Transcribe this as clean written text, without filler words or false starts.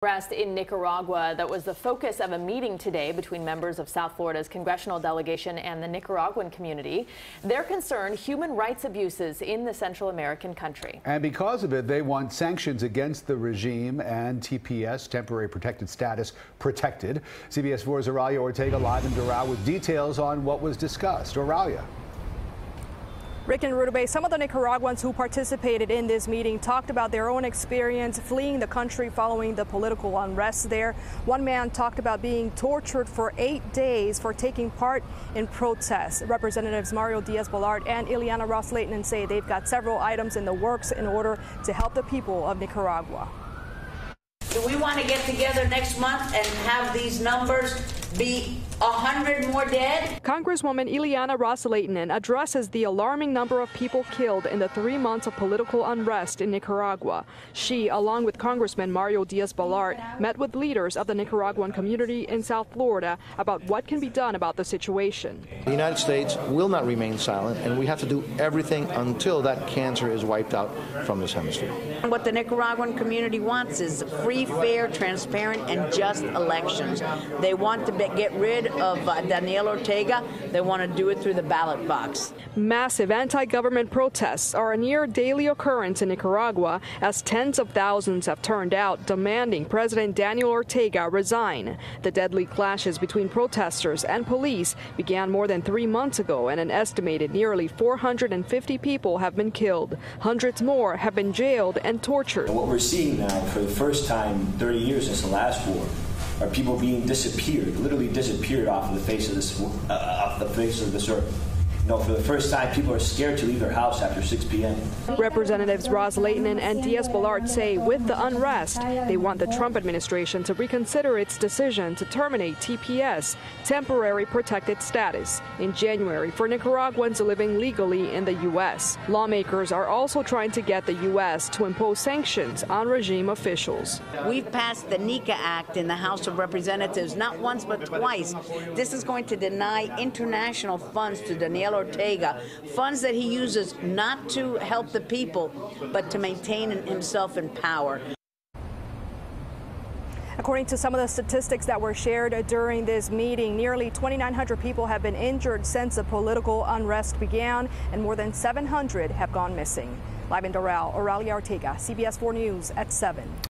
Unrest in Nicaragua that was the focus of a meeting today between members of South Florida's Congressional delegation and the Nicaraguan community. They're concerned human rights abuses in the Central American country. And because of it, they want sanctions against the regime and TPS, temporary protected status, protected. CBS 4's Oralia Ortega live in Doral with details on what was discussed. Oralia. Rick and Rudabay, some of the Nicaraguans who participated in this meeting talked about their own experience fleeing the country following the political unrest there. One man talked about being tortured for 8 days for taking part in protests. Representatives Mario Diaz-Balart and Ileana Ros-Lehtinen say they've got several items in the works in order to help the people of Nicaragua. Do we want to get together next month and have these numbers be 100 more dead? Congresswoman Ileana Ros-Lehtinen addresses the alarming number of people killed in the 3 months of political unrest in Nicaragua. She, along with Congressman Mario Diaz-Balart, met with leaders of the Nicaraguan community in South Florida about what can be done about the situation. The United States will not remain silent, and we have to do everything until that cancer is wiped out from this hemisphere. What the Nicaraguan community wants is free, fair, transparent, and just elections. They want to get rid of Daniel Ortega. They want to do it through the ballot box. Massive anti-government protests are a near daily occurrence in Nicaragua as tens of thousands have turned out demanding President Daniel Ortega resign. The deadly clashes between protesters and police began more than 3 months ago, and an estimated nearly 450 people have been killed. Hundreds more have been jailed and tortured. What we're seeing now for the first time in 30 years since the last war are people being disappeared, literally disappeared off of the face of this earth. You know, for the first time, people are scared to leave their house after 6 p.m. Representatives Ros-Lehtinen and Diaz-Balart say with the unrest, they want the Trump administration to reconsider its decision to terminate TPS, temporary protected status, in January for Nicaraguans living legally in the U.S. Lawmakers are also trying to get the U.S. to impose sanctions on regime officials. We've passed the NICA Act in the House of Representatives not once but twice. This is going to deny international funds to Daniel Ortega, funds that he uses not to help the people, but to maintain himself in power. According to some of the statistics that were shared during this meeting, nearly 2,900 people have been injured since the political unrest began, and more than 700 have gone missing. Live in Doral, Oralia Ortega, CBS 4 News at 7.